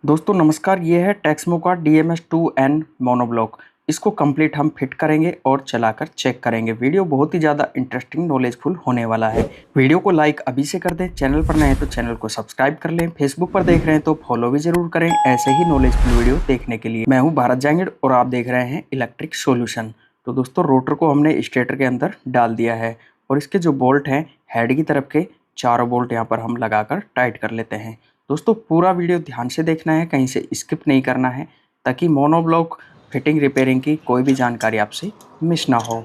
दोस्तों नमस्कार, ये है टेक्समो का DMS2N मोनोब्लॉक। इसको कंप्लीट हम फिट करेंगे और चलाकर चेक करेंगे। वीडियो बहुत ही ज़्यादा इंटरेस्टिंग नॉलेजफुल होने वाला है। वीडियो को लाइक अभी से कर दें, चैनल पर नए हैं तो चैनल को सब्सक्राइब कर लें, फेसबुक पर देख रहे हैं तो फॉलो भी जरूर करें ऐसे ही नॉलेजफुल वीडियो देखने के लिए। मैं हूँ भारत जांगिड़ और आप देख रहे हैं इलेक्ट्रिक सोल्यूशन। तो दोस्तों रोटर को हमने स्टेटर के अंदर डाल दिया है और इसके जो बोल्ट हैं हेड की तरफ के चारों बोल्ट यहाँ पर हम लगाकर टाइट कर लेते हैं। दोस्तों पूरा वीडियो ध्यान से देखना है, कहीं से स्किप नहीं करना है ताकि मोनोब्लॉक फिटिंग रिपेयरिंग की कोई भी जानकारी आपसे मिस ना हो।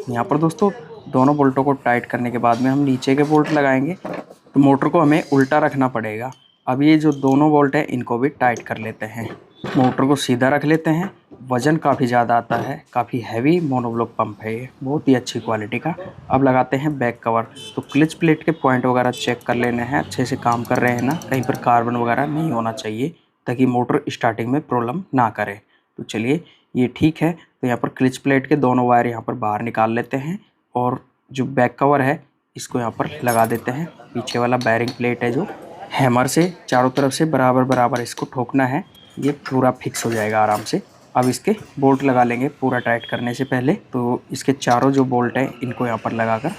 यहाँ पर दोस्तों दोनों बोल्टों को टाइट करने के बाद में हम नीचे के बोल्ट लगाएंगे तो मोटर को हमें उल्टा रखना पड़ेगा। अब ये जो दोनों बोल्ट हैं इनको भी टाइट कर लेते हैं। मोटर को सीधा रख लेते हैं। वज़न काफ़ी ज़्यादा आता है, काफ़ी हैवी मोनोब्लॉक पंप है ये, बहुत ही अच्छी क्वालिटी का। अब लगाते हैं बैक कवर। तो क्लच प्लेट के पॉइंट वगैरह चेक कर लेने हैं, अच्छे से काम कर रहे हैं ना, कहीं पर कार्बन वगैरह नहीं होना चाहिए ताकि मोटर स्टार्टिंग में प्रॉब्लम ना करे। तो चलिए ये ठीक है। तो यहाँ पर क्लच प्लेट के दोनों वायर यहाँ पर बाहर निकाल लेते हैं और जो बैक कवर है इसको यहाँ पर लगा देते हैं। पीछे वाला बैरिंग प्लेट है जो हैमर से चारों तरफ से बराबर बराबर इसको ठोकना है, ये पूरा फिक्स हो जाएगा आराम से। अब इसके बोल्ट लगा लेंगे पूरा टाइट करने से पहले। तो इसके चारों जो बोल्ट हैं इनको यहाँ पर लगाकर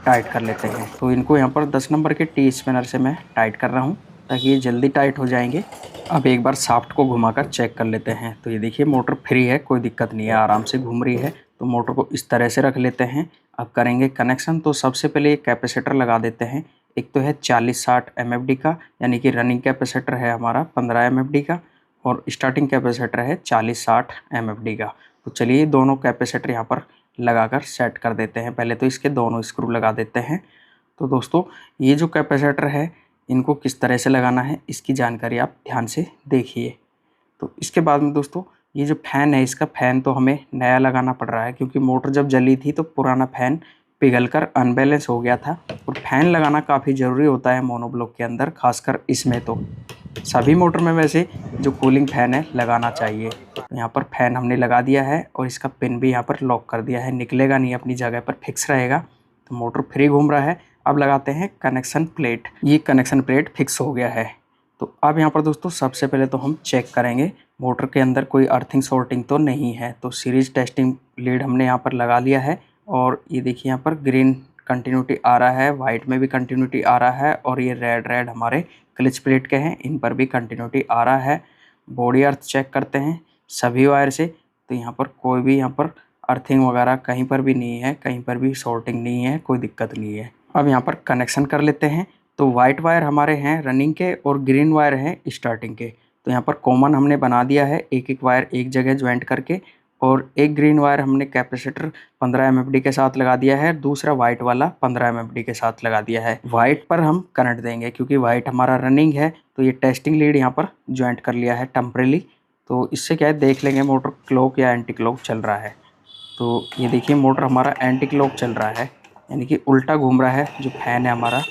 टाइट कर लेते हैं। तो इनको यहाँ पर 10 नंबर के टी स्पिनर से मैं टाइट कर रहा हूँ ताकि ये जल्दी टाइट हो जाएंगे। अब एक बार शाफ्ट को घुमाकर चेक कर लेते हैं। तो ये देखिए मोटर फ्री है, कोई दिक्कत नहीं है, आराम से घूम रही है। तो मोटर को इस तरह से रख लेते हैं। अब करेंगे कनेक्शन। तो सबसे पहले एक कैपेसिटर लगा देते हैं। एक तो है 40-60 MFD का, यानी कि रनिंग कैपेसिटर है हमारा 15 MFD का और स्टार्टिंग कैपेसिटर है 40-60 MFD का। तो चलिए दोनों कैपेसिटर यहाँ पर लगाकर सेट कर देते हैं। पहले तो इसके दोनों स्क्रू लगा देते हैं। तो दोस्तों ये जो कैपेसिटर है इनको किस तरह से लगाना है इसकी जानकारी आप ध्यान से देखिए। तो इसके बाद में दोस्तों ये जो फ़ैन है इसका फ़ैन तो हमें नया लगाना पड़ रहा है क्योंकि मोटर जब जली थी तो पुराना फ़ैन पिघलकर अनबैलेंस हो गया था। और फ़ैन लगाना काफ़ी ज़रूरी होता है मोनोब्लॉक के अंदर, खासकर इसमें तो सभी मोटर में वैसे जो कूलिंग फ़ैन है लगाना चाहिए। तो यहाँ पर फ़ैन हमने लगा दिया है और इसका पिन भी यहाँ पर लॉक कर दिया है, निकलेगा नहीं, अपनी जगह पर फिक्स रहेगा। तो मोटर फ्री घूम रहा है। अब लगाते हैं कनेक्शन प्लेट। ये कनेक्शन प्लेट फिक्स हो गया है। तो अब यहाँ पर दोस्तों सबसे पहले तो हम चेक करेंगे मोटर के अंदर कोई अर्थिंग शॉर्टिंग तो नहीं है। तो सीरीज टेस्टिंग लीड हमने यहाँ पर लगा लिया है और ये देखिए यहाँ पर ग्रीन कंटिन्यूटी आ रहा है, वाइट में भी कंटिन्यूटी आ रहा है और ये रेड रेड हमारे क्लच प्लेट के हैं, इन पर भी कंटिन्यूटी आ रहा है। बॉडी अर्थ चेक करते हैं सभी वायर से। तो यहाँ पर कोई भी यहाँ पर अर्थिंग वगैरह कहीं पर भी नहीं है, कहीं पर भी शॉर्टिंग नहीं है, कोई दिक्कत नहीं है। अब यहाँ पर कनेक्शन कर लेते हैं। तो वाइट वायर हमारे हैं रनिंग के और ग्रीन वायर हैं स्टार्टिंग के। तो यहाँ पर कॉमन हमने बना दिया है, एक एक वायर एक जगह ज्वाइंट करके, और एक ग्रीन वायर हमने कैपेसिटर 15 MFD के साथ लगा दिया है, दूसरा वाइट वाला 15 MFD के साथ लगा दिया है। वाइट पर हम कनेक्ट देंगे क्योंकि वाइट हमारा रनिंग है। तो ये टेस्टिंग लीड यहाँ पर ज्वाइंट कर लिया है टेम्परेली। तो इससे क्या है देख लेंगे मोटर क्लॉक या एंटी क्लॉक चल रहा है। तो ये देखिए मोटर हमारा एंटी क्लॉक चल रहा है, यानी कि उल्टा घूम रहा है जो फैन है हमारा।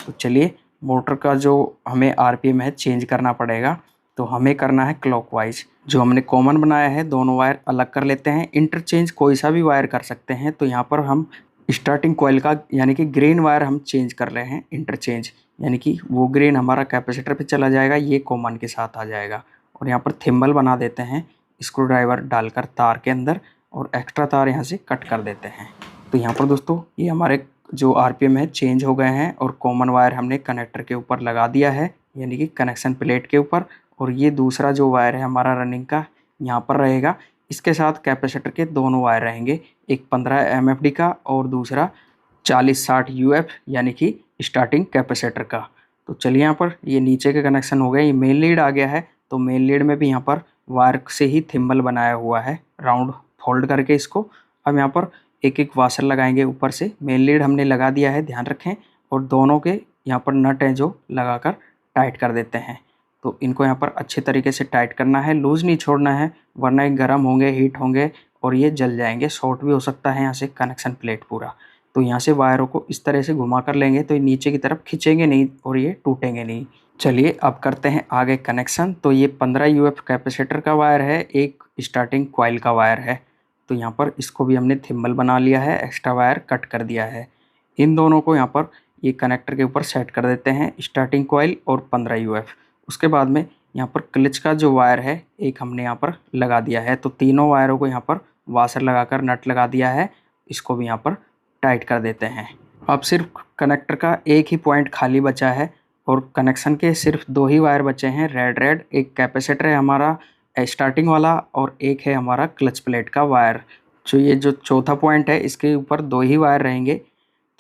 तो चलिए मोटर का जो हमें RPM है चेंज करना पड़ेगा। तो हमें करना है क्लॉकवाइज। जो हमने कॉमन बनाया है दोनों वायर अलग कर लेते हैं, इंटरचेंज कोई सा भी वायर कर सकते हैं। तो यहाँ पर हम स्टार्टिंग कॉइल का यानी कि ग्रीन वायर हम चेंज कर रहे हैं इंटरचेंज, यानी कि वो ग्रीन हमारा कैपेसिटर पे चला जाएगा, ये कॉमन के साथ आ जाएगा। और यहाँ पर थिम्बल बना देते हैं स्क्रू ड्राइवर डालकर तार के अंदर और एक्स्ट्रा तार यहाँ से कट कर देते हैं। तो यहाँ पर दोस्तों ये हमारे जो RPM है चेंज हो गए हैं और कॉमन वायर हमने कनेक्टर के ऊपर लगा दिया है, यानी कि कनेक्शन प्लेट के ऊपर। और ये दूसरा जो वायर है हमारा रनिंग का यहाँ पर रहेगा, इसके साथ कैपेसिटर के दोनों वायर रहेंगे, एक 15 MFD का और दूसरा 40-60 UF यानी कि स्टार्टिंग कैपेसिटर का। तो चलिए यहाँ पर ये नीचे के कनेक्शन हो गए, ये मेन लीड आ गया है। तो मेन लीड में भी यहाँ पर वायर से ही थिम्बल बनाया हुआ है राउंड फोल्ड करके इसको। अब यहाँ पर एक एक वाशर लगाएंगे ऊपर से। मेन लीड हमने लगा दिया है, ध्यान रखें, और दोनों के यहाँ पर नट हैं जो लगाकर टाइट कर देते हैं। तो इनको यहाँ पर अच्छे तरीके से टाइट करना है, लूज़ नहीं छोड़ना है, वरना ये गर्म होंगे, हीट होंगे और ये जल जाएंगे, शॉर्ट भी हो सकता है यहाँ से कनेक्शन प्लेट पूरा। तो यहाँ से वायरों को इस तरह से घुमा कर लेंगे तो ये नीचे की तरफ खींचेंगे नहीं और ये टूटेंगे नहीं। चलिए अब करते हैं आगे कनेक्शन। तो ये 15 UF कैपेसिटर का वायर है, एक स्टार्टिंग कॉइल का वायर है। तो यहाँ पर इसको भी हमने थिम्बल बना लिया है, एक्स्ट्रा वायर कट कर दिया है। इन दोनों को यहाँ पर ये कनेक्टर के ऊपर सेट कर देते हैं, स्टार्टिंग कॉइल और 15 UF। उसके बाद में यहाँ पर क्लच का जो वायर है एक हमने यहाँ पर लगा दिया है। तो तीनों वायरों को यहाँ पर वाशर लगाकर नट लगा दिया है, इसको भी यहाँ पर टाइट कर देते हैं। अब सिर्फ कनेक्टर का एक ही पॉइंट खाली बचा है और कनेक्शन के सिर्फ 2 ही वायर बचे हैं, रेड। एक कैपेसिटर है हमारा स्टार्टिंग वाला और एक है हमारा क्लच प्लेट का वायर। जो ये जो चौथा पॉइंट है इसके ऊपर 2 ही वायर रहेंगे,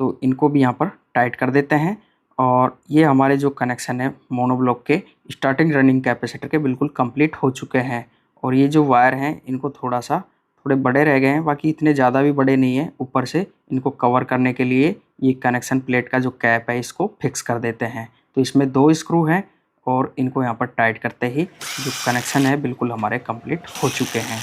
तो इनको भी यहाँ पर टाइट कर देते हैं। और ये हमारे जो कनेक्शन है मोनोब्लॉक के स्टार्टिंग रनिंग कैपेसिटर के बिल्कुल कंप्लीट हो चुके हैं। और ये जो वायर हैं इनको थोड़े बड़े रह गए हैं, बाकी इतने ज़्यादा भी बड़े नहीं हैं। ऊपर से इनको कवर करने के लिए ये कनेक्शन प्लेट का जो कैप है इसको फिक्स कर देते हैं। तो इसमें 2 स्क्रू हैं और इनको यहाँ पर टाइट करते ही जो कनेक्शन है बिल्कुल हमारे कंप्लीट हो चुके हैं।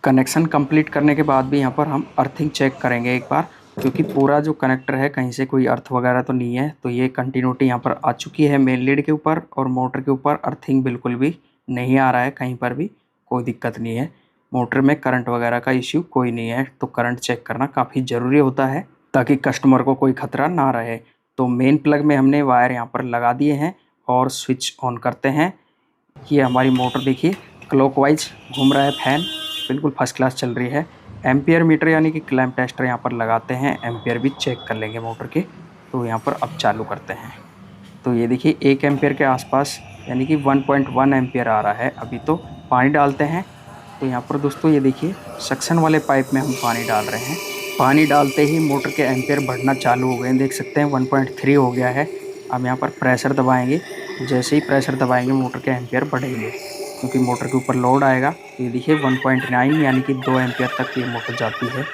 कनेक्शन कंप्लीट करने के बाद भी यहाँ पर हम अर्थिंग चेक करेंगे एक बार, क्योंकि पूरा जो कनेक्टर है कहीं से कोई अर्थ वगैरह तो नहीं है। तो ये कंटिन्यूटी यहाँ पर आ चुकी है मेन लीड के ऊपर और मोटर के ऊपर अर्थिंग बिल्कुल भी नहीं आ रहा है, कहीं पर भी कोई दिक्कत नहीं है। मोटर में करंट वगैरह का इश्यू कोई नहीं है। तो करंट चेक करना काफ़ी ज़रूरी होता है ताकि कस्टमर को कोई खतरा ना रहे। तो मेन प्लग में हमने वायर यहाँ पर लगा दिए हैं और स्विच ऑन करते हैं। ये हमारी मोटर देखिए क्लॉकवाइज घूम रहा है, फैन बिल्कुल फर्स्ट क्लास चल रही है। एम्पियर मीटर यानी कि क्लैंप टेस्टर यहाँ पर लगाते हैं, एम्पियर भी चेक कर लेंगे मोटर के। तो यहाँ पर अब चालू करते हैं। तो ये देखिए 1 एम्पियर के आसपास यानी कि 1.1 एम्पियर आ रहा है। अभी तो पानी डालते हैं। तो यहाँ पर दोस्तों ये देखिए सक्शन वाले पाइप में हम पानी डाल रहे हैं। पानी डालते ही मोटर के एम्पियर बढ़ना चालू हो गए हैं, देख सकते हैं 1.3 हो गया है। अब यहाँ पर प्रेशर दबाएंगे, जैसे ही प्रेशर दबाएंगे मोटर के एम्पियर बढ़ेंगे, क्योंकि मोटर के ऊपर लोड आएगा। ये देखिए 1.9 यानी कि 2 एम्पियर तक ये मोटर जाती है।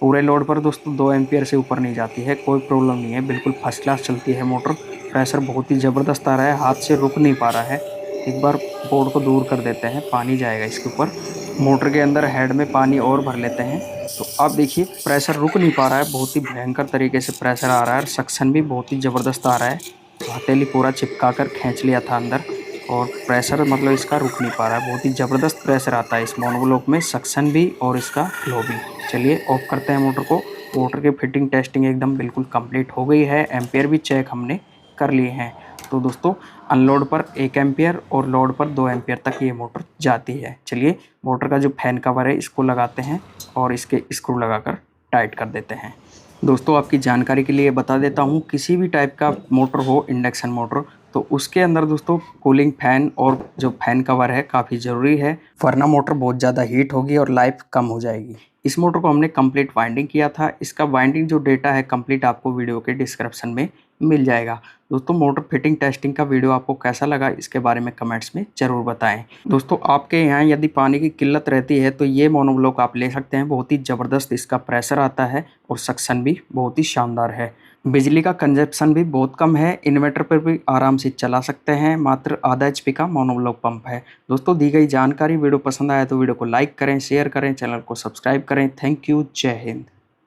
पूरे लोड पर दोस्तों 2 एम्पियर से ऊपर नहीं जाती है, कोई प्रॉब्लम नहीं है, बिल्कुल फर्स्ट क्लास चलती है मोटर। प्रेशर बहुत ही ज़बरदस्त आ रहा है, हाथ से रुक नहीं पा रहा है। एक बार बोर्ड को दूर कर देते हैं, पानी जाएगा इसके ऊपर। मोटर के अंदर हेड में पानी और भर लेते हैं। तो अब देखिए प्रेशर रुक नहीं पा रहा है, बहुत ही भयंकर तरीके से प्रेशर आ रहा है और सक्शन भी बहुत ही ज़बरदस्त आ रहा है। हथेली पूरा चिपका कर खींच लिया था अंदर और प्रेशर मतलब इसका रुक नहीं पा रहा है। बहुत ही ज़बरदस्त प्रेशर आता है इस मोनोब्लॉक में, सक्शन भी और इसका फ्लो भी। चलिए ऑफ करते हैं मोटर को। मोटर की फिटिंग टेस्टिंग एकदम बिल्कुल कंप्लीट हो गई है, एम्पियर भी चेक हमने कर लिए हैं। तो दोस्तों अनलोड पर 1 एम्पियर और लोड पर 2 एम्पियर तक ये मोटर जाती है। चलिए मोटर का जो फैन कवर है इसको लगाते हैं और इसके स्क्रू लगाकर टाइट कर देते हैं। दोस्तों आपकी जानकारी के लिए बता देता हूँ, किसी भी टाइप का मोटर हो, इंडक्शन मोटर, तो उसके अंदर दोस्तों कूलिंग फैन और जो फैन कवर है काफ़ी ज़रूरी है, वरना मोटर बहुत ज़्यादा हीट होगी और लाइफ कम हो जाएगी। इस मोटर को हमने कंप्लीट वाइंडिंग किया था, इसका वाइंडिंग जो डेटा है कंप्लीट आपको वीडियो के डिस्क्रिप्शन में मिल जाएगा। दोस्तों मोटर फिटिंग टेस्टिंग का वीडियो आपको कैसा लगा इसके बारे में कमेंट्स में ज़रूर बताएं। दोस्तों आपके यहाँ यदि पानी की किल्लत रहती है तो ये मोनोब्लॉक आप ले सकते हैं, बहुत ही ज़बरदस्त इसका प्रेशर आता है और सक्शन भी बहुत ही शानदार है। बिजली का कंजप्शन भी बहुत कम है, इन्वर्टर पर भी आराम से चला सकते हैं। मात्र आधा HP का मोनोब्लॉक पंप है। दोस्तों दी गई जानकारी वीडियो पसंद आया तो वीडियो को लाइक करें, शेयर करें, चैनल को सब्सक्राइब करें। थैंक यू, जय हिंद।